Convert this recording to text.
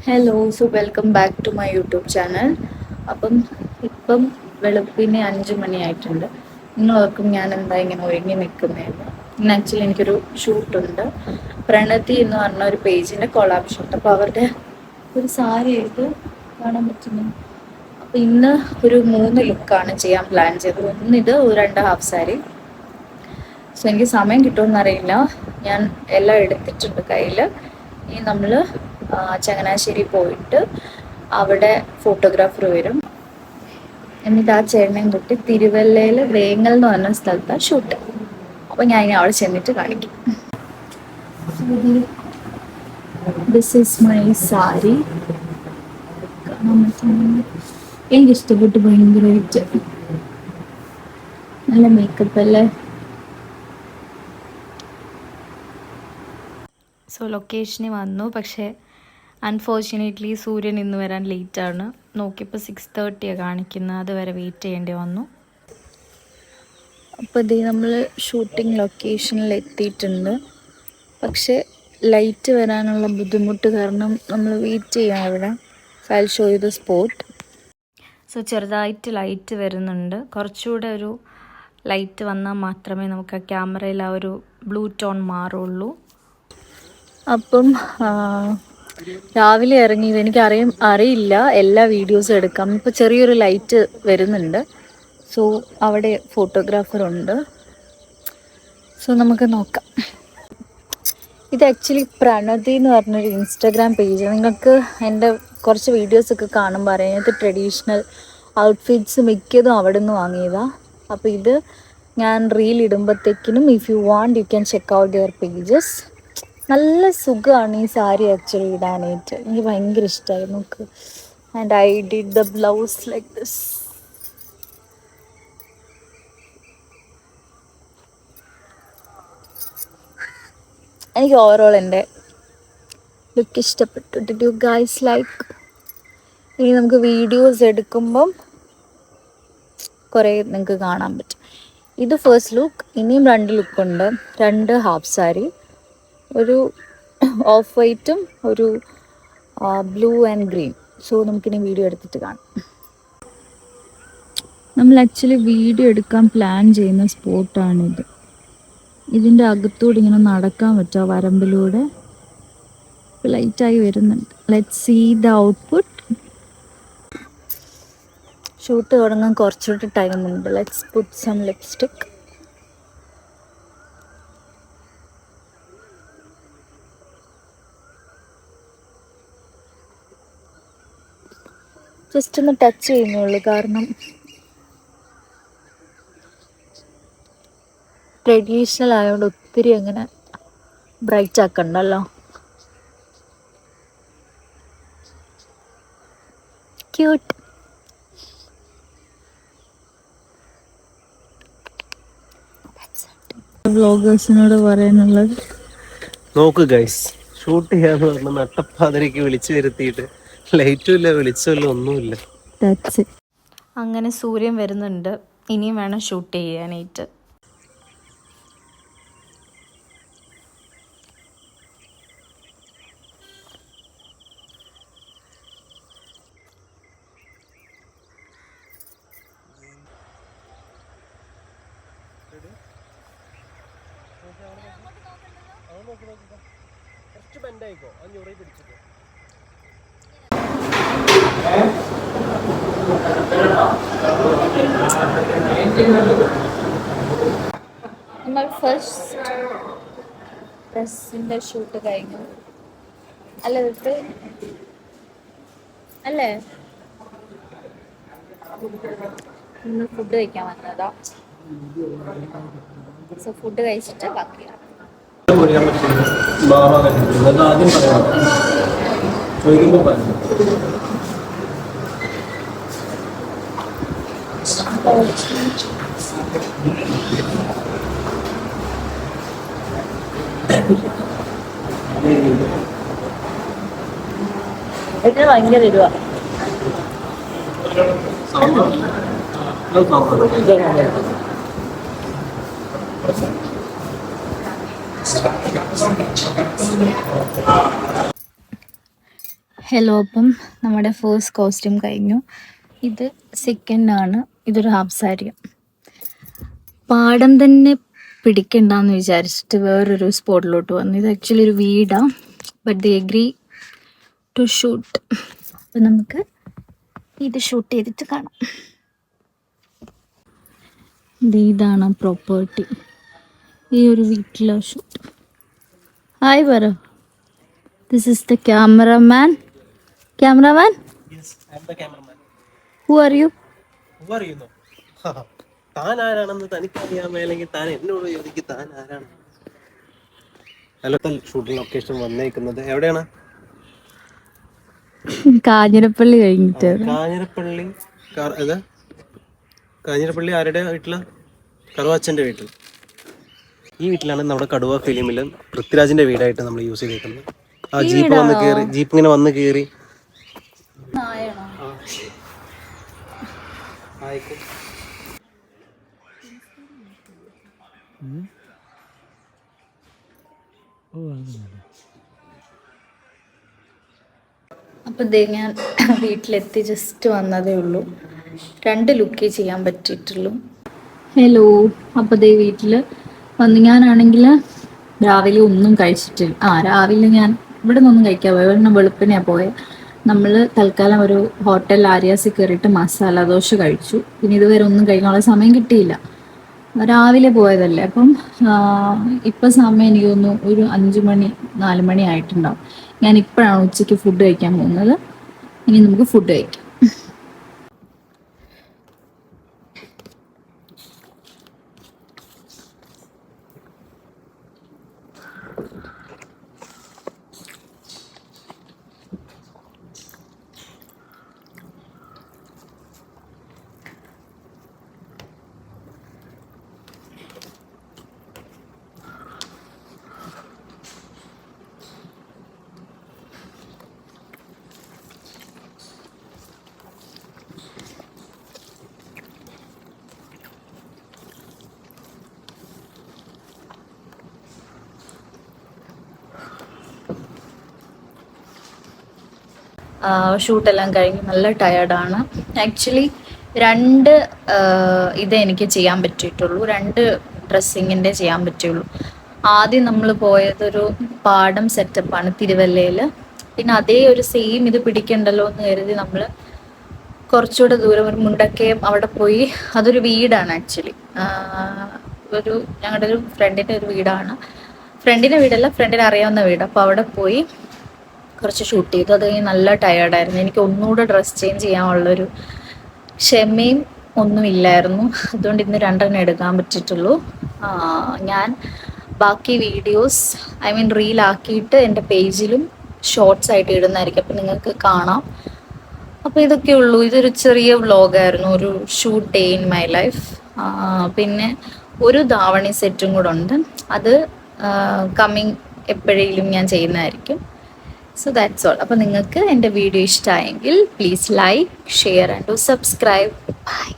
Hello, so welcome back to my YouTube channel. ഇപ്പം വെളുപ്പിന് 5 മണിയായിട്ടുണ്ട്. നിങ്ങൾ ഓർക്കും ഞാൻ എന്താ ഇങ്ങനെ ഒരുങ്ങി നിൽക്കുന്നതെന്ന്. ഇന്ന് ആക്ച്വലി എനിക്കൊരു ഷൂട്ടുണ്ട്. പ്രണതി എന്ന് പറഞ്ഞ ഒരു പേജിൻ്റെ കൊളാബ് ഷൂട്ട്. അപ്പോൾ അവരുടെ ഒരു സാരി ആയിട്ട് കാണാൻ പറ്റുന്നു. അപ്പോൾ ഇന്ന് ഒരു 3 ലുക്കാണ് ചെയ്യാൻ പ്ലാൻ ചെയ്തത്. ഒന്നിത് 2 ഹാഫ് സാരി. സോ എനിക്ക് സമയം കിട്ടുമെന്നറിയില്ല. ഞാൻ എല്ലാം എടുത്തിട്ടുണ്ട് കയ്യിൽ. ഇനി നമ്മൾ ചങ്ങനാശ്ശേരി പോയിട്ട് അവിടെ ഫോട്ടോഗ്രാഫർ വരും. എന്നിട്ട് ആ ചേട്ടനെയും തൊട്ട് തിരുവല്ലയിൽ വേങ്ങൽ എന്ന് പറഞ്ഞ സ്ഥലത്താണ് ഷൂട്ട്. അപ്പോൾ ഞാൻ ഇനി അവിടെ ചെന്നിട്ട് കാണിക്കും. This is my sari. എനിക്കിഷ്ടപ്പെട്ട് ഭയങ്കരമായിട്ട്. നല്ല മേക്കപ്പ് അല്ലേ? സോ ലൊക്കേഷനിൽ വന്നു. പക്ഷേ അൺഫോർച്ചുനേറ്റ്ലി സൂര്യൻ ഇന്ന് വരാൻ ലേറ്റാണ്. നോക്കിയപ്പോൾ 6:30 കാണിക്കുന്നത്. അതുവരെ വെയിറ്റ് ചെയ്യേണ്ടി വന്നു. അപ്പോൾ ഇത് നമ്മൾ ഷൂട്ടിംഗ് ലൊക്കേഷനിൽ എത്തിയിട്ടുണ്ട്. പക്ഷേ ലൈറ്റ് വരാനുള്ള ബുദ്ധിമുട്ട് കാരണം നമ്മൾ വെയിറ്റ് ചെയ്യാം ഇവിടെ. I show you the spot. So ചെറുതായിട്ട് ലൈറ്റ് വരുന്നുണ്ട്. കുറച്ചുകൂടെ ഒരു ലൈറ്റ് വന്നാൽ മാത്രമേ നമുക്ക് ആ ക്യാമറയിൽ ആ ഒരു ബ്ലൂ ടോൺ മാറുള്ളൂ. അപ്പം രാവിലെ ഇറങ്ങി. അറിയില്ല എല്ലാ വീഡിയോസും എടുക്കാം. ഇപ്പോൾ ചെറിയൊരു ലൈറ്റ് വരുന്നുണ്ട്. സോ അവിടെ ഫോട്ടോഗ്രാഫറുണ്ട്. സോ നമുക്ക് നോക്കാം. ഇത് ആക്ച്വലി പ്രണതി എന്ന് പറഞ്ഞൊരു ഇൻസ്റ്റാഗ്രാം പേജ്. നിങ്ങൾക്ക് എൻ്റെ കുറച്ച് വീഡിയോസൊക്കെ കാണുമ്പോൾ അറിയാം. ഇത് ട്രഡീഷണൽ ഔട്ട്ഫിറ്റ്സ് മിക്കതും അവിടെ നിന്ന് വാങ്ങിയതാണ്. അപ്പോൾ ഇത് ഞാൻ റീൽ ഇടുമ്പോഴത്തേക്കിനും if you want you can check out their pages. നല്ല സുഖമാണ് ഈ സാരി ആക്ച്വലി ഇടാനായിട്ട്. എനിക്ക് ഭയങ്കര ഇഷ്ടമായി. നോക്ക്. And I did the blouse like this. എനിക്ക് ഓവറോൾ എൻ്റെ ലുക്ക് ഇഷ്ടപ്പെട്ടു. Did you guys like? ഇനി നമുക്ക് വീഡിയോസ് എടുക്കുമ്പം കുറേ നിങ്ങൾക്ക് കാണാൻ പറ്റും. ഇത് ഫസ്റ്റ് ലുക്ക്. ഇനിയും 2 ലുക്കുണ്ട്. 2 ഹാഫ് സാരി, ഒരു ഓഫ് വൈറ്റും ഒരു ബ്ലൂ ആൻഡ് ഗ്രീൻ. സോ നമുക്കിനി വീഡിയോ എടുത്തിട്ട് കാണാം. നമ്മൾ ആക്ച്വലി വീഡിയോ എടുക്കാൻ പ്ലാൻ ചെയ്യുന്ന സ്പോട്ടാണിത്. ഇതിൻ്റെ അകത്തൂടെ ഇങ്ങനെ നടക്കാൻ പറ്റുക വരമ്പിലൂടെ. ലൈറ്റായി വരുന്നുണ്ട്. Let's see the output. Shoot തുടങ്ങാൻ കുറച്ചുകൂടി ടൈമുണ്ട്. Let's put some lipstick. Just ഒന്ന് ടച്ച് ചെയ്യുന്നുള്ളൂ. കാരണം ട്രഡീഷണൽ ആയതുകൊണ്ട് ഒത്തിരി അങ്ങനെ ബ്രൈറ്റ് ആക്കണ്ടല്ലോ. ക്യൂട്ട്. വ്ളോഗേഴ്സിനോട് പറയാനുള്ളത്, നോക്ക് ഗൈസ്, ഷൂട്ട് ചെയ്യാന്ന് പറഞ്ഞ നട്ടപ്പാതിരക്ക് വിളിച്ചു വരുത്തിയിട്ട് ലൈറ്റും ഇല്ല, വെളിച്ചമില്ല, ഒന്നുമില്ല. അങ്ങനെ സൂര്യൻ വരുന്നുണ്ട്. ഇനിയും വേണം ഷൂട്ട് ചെയ്യാനായിട്ട്. കുറച്ച് ബെൻഡായിക്കോ, ആ ഞൊറി പിടിച്ചിട്ടോ. നമ്മൾ ഫസ്റ്റ് ഡ്രസ്സിൻ്റെ ഷൂട്ട് കഴിഞ്ഞു. അല്ലേ അല്ലേ? ഇന്ന് ഫുഡ് കഴിക്കാൻ വന്നതാ. സോ ഫുഡ് കഴിച്ചിട്ട് ബാക്കിയാണ്. ആദ്യം പറയാം, ചോദിക്കുമ്പോൾ പറഞ്ഞു. ഇതിന് ഭയങ്കര ഇടുക. ഹലോ, അപ്പം നമ്മുടെ ഫസ്റ്റ് കോസ്റ്റ്യൂം കഴിഞ്ഞു. ഇത് സെക്കൻഡ് ആണ്. ഇതൊരു ഹാഫ് സാരി. പാടം തന്നെ പിടിക്കണ്ടെന്ന് വിചാരിച്ചിട്ട് വേറൊരു സ്പോട്ടിലോട്ട് വന്നു. ഇത് ആക്ച്വലി ഒരു വീടാണ്, but they agree to shoot. അപ്പം നമുക്ക് ഇത് ഷൂട്ട് ചെയ്തിട്ട് കാണാം. ഇതാണ് പ്രോപ്പർട്ടി. ഈ ഒരു വീട്ടിലെ ഷൂട്ട്. ഹായ് പറ. This is the cameraman. Cameraman? Yes, I am the cameraman. Who are you? Who are you now? താൻ ആരാണെന്ന് തനിക്കറിയാമോ, അല്ലെങ്കിൽ താൻ എന്നോട് ചോദിക്കും താൻ ആരാണ്? ഹലോ, ഷൂട്ടിംഗ് ലൊക്കേഷൻ വന്നേക്കുന്നത് എവിടെയാണ്? കാഞ്ഞിരപ്പള്ളി കഴിഞ്ഞിട്ട്. കാഞ്ഞിരപ്പള്ളി. കാഞ്ഞിരപ്പള്ളി ആരുടെ വീട്ടില്? കറുവാച്ചൻ്റെ വീട്ടിൽ. ഈ വീട്ടിലാണ് നമ്മുടെ കടുവ ഫിലിമിൽ പൃഥ്വിരാജിന്റെ വീടായിട്ട് നമ്മൾ യൂസ് ചെയ്തേക്കുന്നത്. ആ ജീപ്പ് വന്ന് കയറി, ജീപ്പ് ഇങ്ങനെ വന്ന് കയറി. അപ്പം ഞാൻ വീട്ടിലെത്തി ജസ്റ്റ് വന്നതേ ഉള്ളൂ. 2 ലുക്കേ ചെയ്യാൻ പറ്റിയിട്ടുള്ളൂ. ഹലോ, അപ്പോൾ വീട്ടിൽ വന്ന് ഞാനാണെങ്കിൽ രാവിലെ ഒന്നും കഴിച്ചിട്ടില്ല. രാവിലെ ഞാൻ ഇവിടെ നിന്നൊന്നും കഴിക്കാൻ പോയി. ഒരെണ്ണം വെളുപ്പിനെയാണ് പോയത്. നമ്മൾ തൽക്കാലം ഒരു ഹോട്ടൽ ആര്യാസിൽ കയറിയിട്ട് മസാല ദോശ കഴിച്ചു. പിന്നെ ഇതുവരെ ഒന്നും കഴിക്കാനുള്ള സമയം കിട്ടിയില്ല. രാവിലെ പോയതല്ലേ. അപ്പം ഇപ്പം സമയം എനിക്ക് തോന്നുന്നു ഒരു 5 മണി 4 മണി ആയിട്ടുണ്ടാവും. ഞാൻ ഇപ്പോഴാണ് ഉച്ചയ്ക്ക് ഫുഡ് കഴിക്കാൻ പോകുന്നത്. ഇനി നമുക്ക് ഫുഡ് കഴിക്കാം. ഷൂട്ടെല്ലാം കഴിഞ്ഞ് നല്ല ടയേർഡാണ്. ആക്ച്വലി 2 ഇതേ എനിക്ക് ചെയ്യാൻ പറ്റിയിട്ടുള്ളൂ. 2 ഡ്രസ്സിങ്ങിൻ്റെ ചെയ്യാൻ പറ്റുള്ളൂ. ആദ്യം നമ്മൾ പോയതൊരു പാടം സെറ്റപ്പാണ് തിരുവല്ലയിൽ. പിന്നെ അതേ ഒരു സെയിം ഇത് പിടിക്കണ്ടല്ലോ എന്ന് കരുതി നമ്മൾ കുറച്ചുകൂടെ ദൂരം ഒരു മുണ്ടക്കയം അവിടെ പോയി. അതൊരു വീടാണ് ആക്ച്വലി. ഒരു ഞങ്ങളുടെ ഒരു ഫ്രണ്ടിൻ്റെ ഒരു വീടാണ്. ഫ്രണ്ടിൻ്റെ വീടല്ല, ഫ്രണ്ടിനെ അറിയാവുന്ന വീട്. അപ്പോൾ അവിടെ പോയി കുറച്ച് ഷൂട്ട് ചെയ്തു. അത് നല്ല ടയേർഡായിരുന്നു. എനിക്ക് ഒന്നുകൂടെ ഡ്രസ്സ് ചേഞ്ച് ചെയ്യാനുള്ളൊരു ക്ഷമയും ഒന്നുമില്ലായിരുന്നു. അതുകൊണ്ട് ഇന്ന് 2 എടുക്കാൻ പറ്റിയിട്ടുള്ളൂ. ഞാൻ ബാക്കി വീഡിയോസ് റീലാക്കിയിട്ട് എൻ്റെ പേജിലും ഷോർട്സ് ആയിട്ട് ഇടുന്നതായിരിക്കും. അപ്പം നിങ്ങൾക്ക് കാണാം. അപ്പോൾ ഇതൊക്കെ ഉള്ളൂ. ഇതൊരു ചെറിയ വ്ളോഗായിരുന്നു, ഒരു shoot day in my life. പിന്നെ ഒരു ധാവണി സെറ്റും കൂടെ ഉണ്ട്. അത് കമ്മിങ് എപ്പോഴെങ്കിലും ഞാൻ ചെയ്യുന്നതായിരിക്കും. So that's all. അപ്പോൾ നിങ്ങൾക്ക് എൻ്റെ വീഡിയോ ഇഷ്ടമായെങ്കിൽ please like, share and subscribe. By.